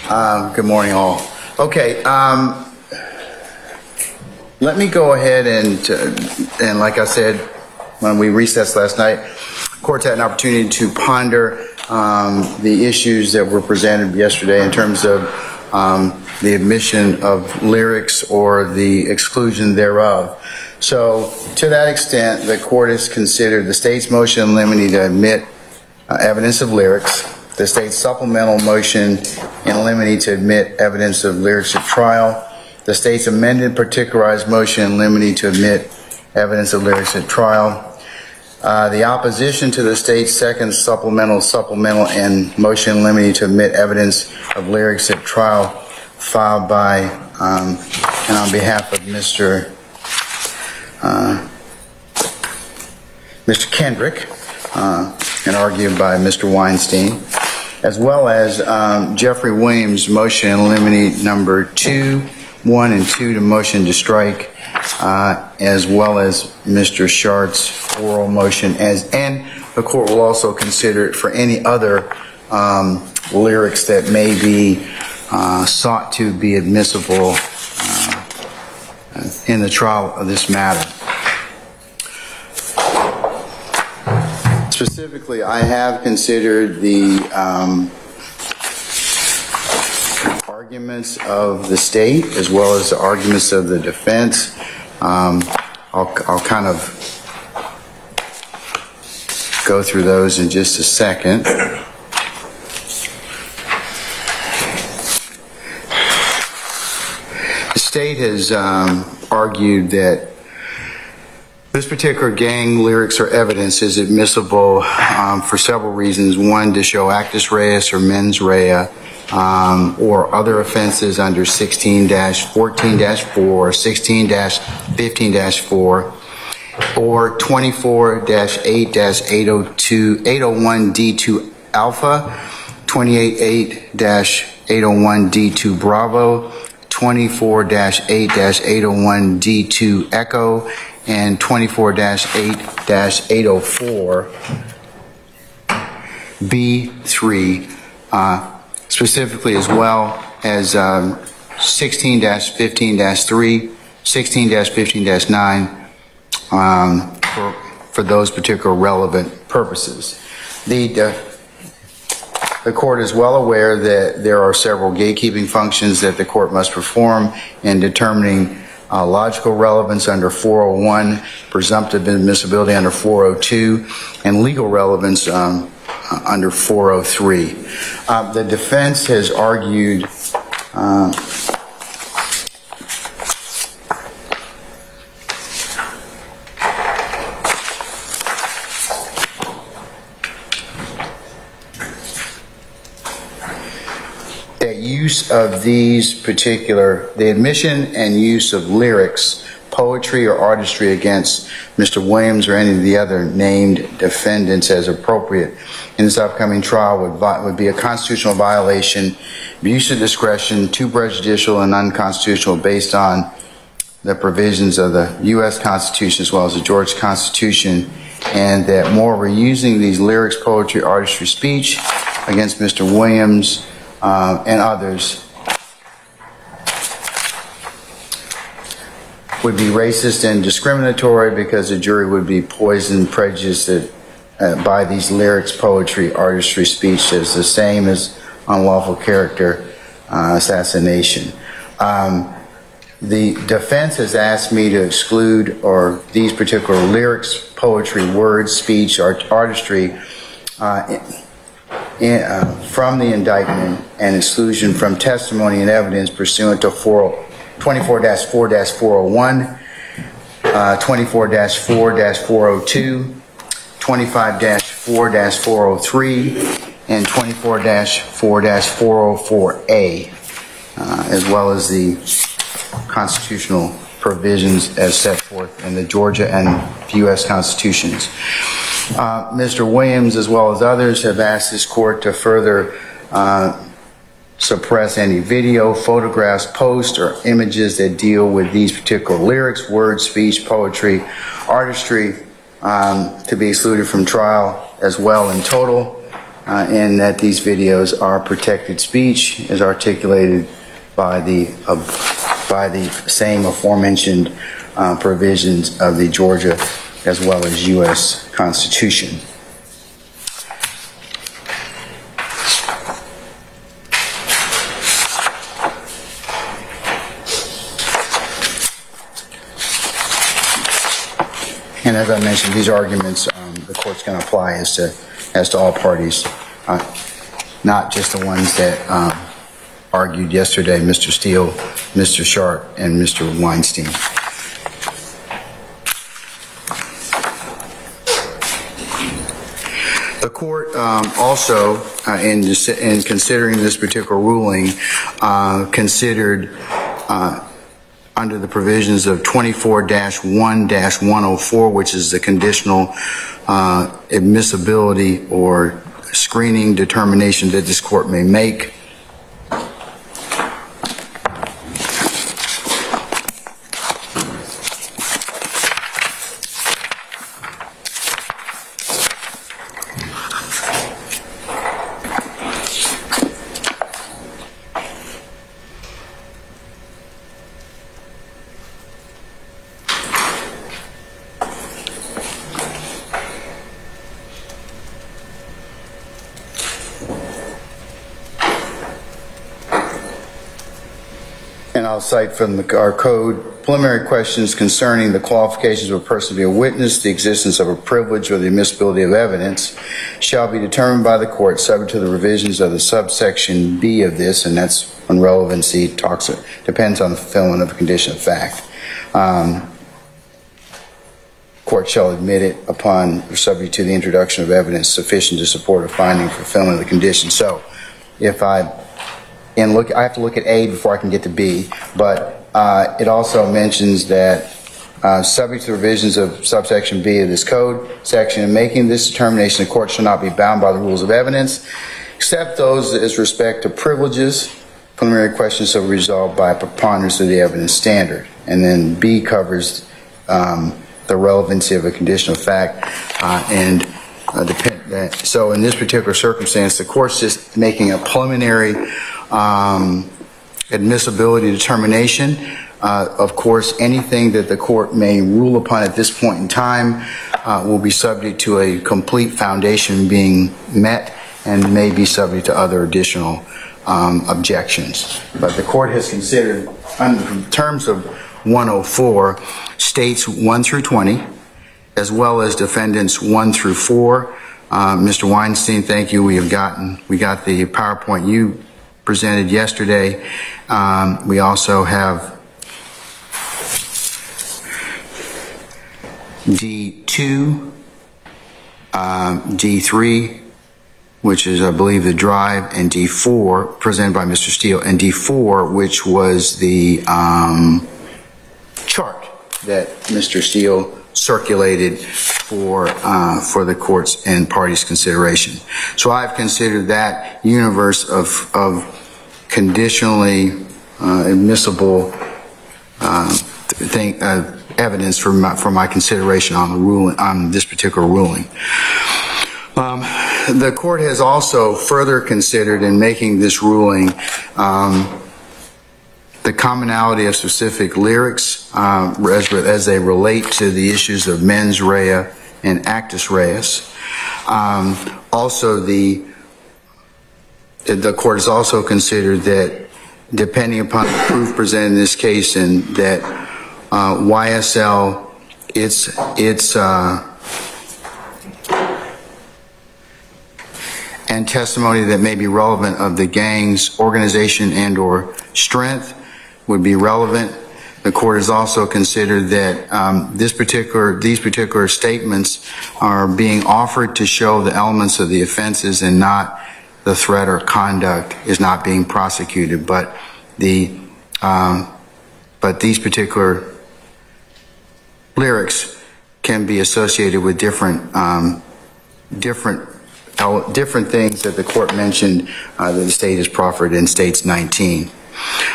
Good morning, all. Okay, let me go ahead and like I said, when we recessed last night, court had an opportunity to ponder the issues that were presented yesterday in terms of the admission of lyrics or the exclusion thereof. So, to that extent, the court has considered the state's motion in limine to admit evidence of lyrics, the state's supplemental motion in limine to admit evidence of lyrics at trial, the state's amended particularized motion in limine to admit evidence of lyrics at trial, the opposition to the state's second supplemental, and motion in limine to admit evidence of lyrics at trial filed by and on behalf of Mr. Kendrick and argued by Mr. Weinstein, as well as Jeffrey Williams' motion in limine number 2, 1, and 2 to motion to strike, as well as Mr. Shart's oral motion, and the court will also consider it for any other lyrics that may be sought to be admissible in the trial of this matter. Specifically, I have considered the arguments of the state as well as the arguments of the defense. I'll kind of go through those in just a second. The state has argued that this particular gang lyrics or evidence is admissible for several reasons. One, to show actus reus or mens rea, or other offenses under 16-14-4, or 16-15-4, or 24-8-801D2 alpha, 28-8-801D2 bravo, 24-8-801D2 echo, and 24-8-804 B3, specifically, as well as 16-15-3, 16-15-9 for those particular relevant purposes. The court is well aware that there are several gatekeeping functions that the court must perform in determining logical relevance under 401, presumptive admissibility under 402, and legal relevance under 403. The defense has argued that use of these particular, the admission and use of lyrics, poetry, or artistry against Mr. Williams or any of the other named defendants as appropriate in this upcoming trial would be a constitutional violation, abuse of discretion, too prejudicial and unconstitutional based on the provisions of the U.S. Constitution as well as the Georgia Constitution, and that moreover, using these lyrics, poetry, artistry, speech against Mr. Williams and others would be racist and discriminatory because the jury would be poisoned, prejudiced by these lyrics, poetry, artistry, speech as the same as unlawful character assassination. The defense has asked me to exclude these particular lyrics, poetry, words, speech, artistry from the indictment and exclusion from testimony and evidence pursuant to 24-4-401, 24-4-402, 25-4-403, and 24-4-404A, as well as the constitutional provisions as set forth in the Georgia and U.S. Constitutions. Mr. Williams, as well as others, have asked this court to further suppress any video, photographs, posts, or images that deal with these particular lyrics, words, speech, poetry, artistry, to be excluded from trial as well in total. and that these videos are protected speech as articulated by the same aforementioned provisions of the Georgia as well as U.S. Constitution. And as I mentioned, these arguments the court's going to apply as to all parties, not just the ones that argued yesterday, Mr. Steele, Mr. Sharp, and Mr. Weinstein. The court also, in considering this particular ruling, considered under the provisions of 24-1-104, which is the conditional admissibility or screening determination that this court may make. And I'll cite from our code, preliminary questions concerning the qualifications of a person to be a witness, the existence of a privilege, or the admissibility of evidence shall be determined by the court subject to the revisions of the subsection B of this, and that's when relevancy depends on the fulfillment of a condition of fact. Court shall admit it upon or subject to the introduction of evidence sufficient to support a finding for fulfillment of the condition. So if I have to look at A before I can get to B, but it also mentions that subject to the revisions of subsection B of this code section, in making this determination, the court shall not be bound by the rules of evidence, except those as respect to privileges. Preliminary questions shall be resolved by a preponderance of the evidence standard. And then B covers the relevancy of a condition of fact so in this particular circumstance, the court's just making a preliminary admissibility determination. Of course, anything that the court may rule upon at this point in time will be subject to a complete foundation being met and may be subject to other additional objections. But the court has considered, in terms of 104, states 1 through 20, as well as defendants 1 through 4. Mr. Weinstein, thank you. We got the PowerPoint you presented yesterday. We also have D2, D3, which is, I believe, the drive, and D4, presented by Mr. Steele, and D4, which was the chart that Mr. Steele circulated for the courts and parties' consideration. So I've considered that universe of conditionally admissible evidence for my consideration on this particular ruling. The court has also further considered in making this ruling the commonality of specific lyrics as they relate to the issues of mens rea and actus reus. Also, the court has also considered that, depending upon the proof presented in this case, and that YSL, its and testimony that may be relevant of the gang's organization and or strength would be relevant. The court has also considered that these particular statements are being offered to show the elements of the offenses and not the threat or conduct is not being prosecuted, but these particular lyrics can be associated with different things that the court mentioned that the state has proffered in States 19.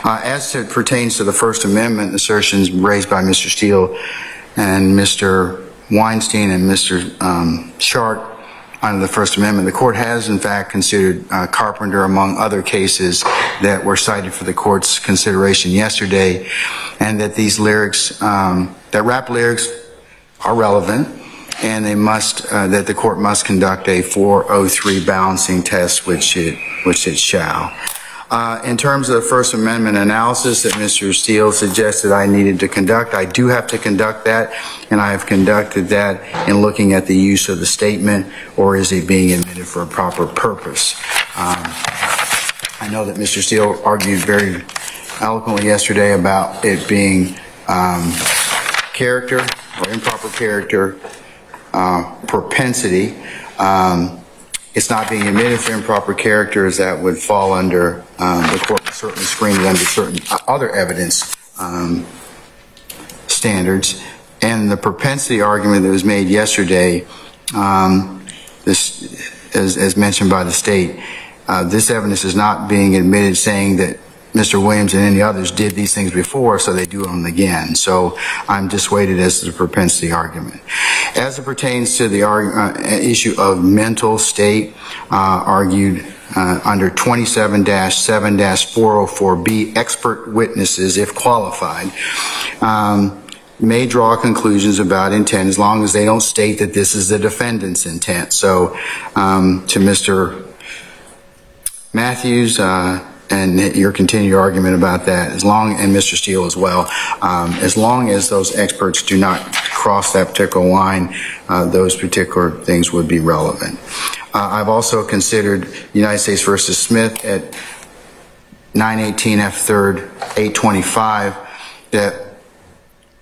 As it pertains to the First Amendment assertions raised by Mr. Steele and Mr. Weinstein and Mr. Sharp, under the First Amendment. The court has, in fact, considered Carpenter among other cases that were cited for the court's consideration yesterday, and that these lyrics, that rap lyrics are relevant, and they must, that the court must conduct a 403 balancing test, which it shall. In terms of the First Amendment analysis that Mr. Steele suggested I needed to conduct, I do have to conduct that, and I have conducted that in looking at the use of the statement, or is it being admitted for a proper purpose. I know that Mr. Steele argued very eloquently yesterday about it being character or improper character, propensity. It's not being admitted for improper characters that would fall under, the court would certainly screen it under certain other evidence standards. And the propensity argument that was made yesterday, this, as mentioned by the state, this evidence is not being admitted saying that Mr. Williams and any others did these things before, so they do them again. So I'm dissuaded as to the propensity argument. As it pertains to the issue of mental state, argued under 27-7-404B, expert witnesses, if qualified, may draw conclusions about intent as long as they don't state that this is the defendant's intent. So to Mr. Matthews, and your continued argument about that, and Mr. Steele as well, as long as those experts do not cross that particular line, those particular things would be relevant. I've also considered United States versus Smith at 918 F3rd 825 that,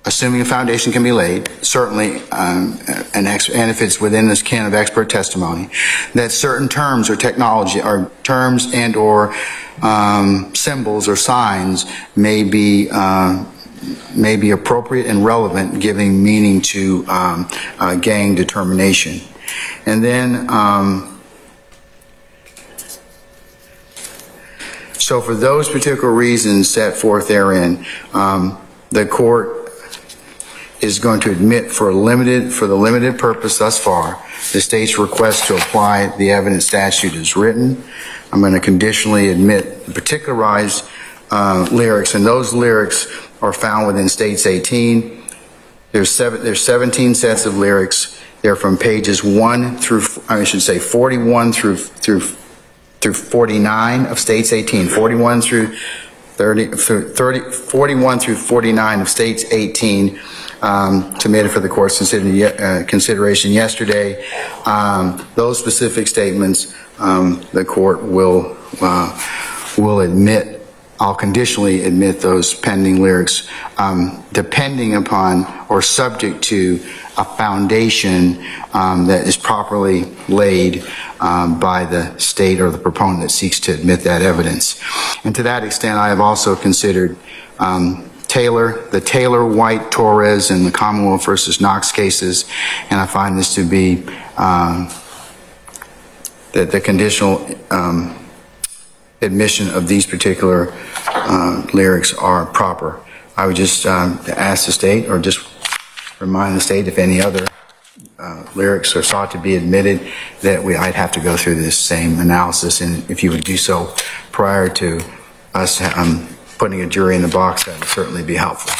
assuming a foundation can be laid, certainly, and if it's within this can of expert testimony, that certain terms or technology, or terms and or symbols or signs may be appropriate and relevant, giving meaning to gang determination. And then, so for those particular reasons set forth therein, the court is going to admit for the limited purpose thus far, the state's request to apply the evidence statute as written. I'm going to conditionally admit particularized lyrics, and those lyrics are found within States 18. There's 17 sets of lyrics. They're from pages 41 through 49 of States 18, 41 through 49 of States 18, submitted for the court's consideration yesterday. Those specific statements, the court will admit. I'll conditionally admit those pending lyrics, depending upon or subject to a foundation that is properly laid by the state or the proponent that seeks to admit that evidence. And to that extent, I have also considered the Taylor, White, Torres, and the Commonwealth versus Knox cases, and I find this to be the conditional admission of these particular lyrics are proper. I would just ask the state, or just remind the state, if any other lyrics are sought to be admitted, that I'd have to go through this same analysis, and if you would do so prior to us putting a jury in the box, that would certainly be helpful.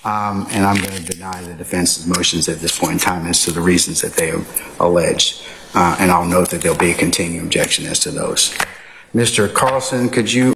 And I'm going to deny the defense's motions at this point in time as to the reasons that they have alleged, and I'll note that there'll be a continuing objection as to those. Mr. Carlson, could you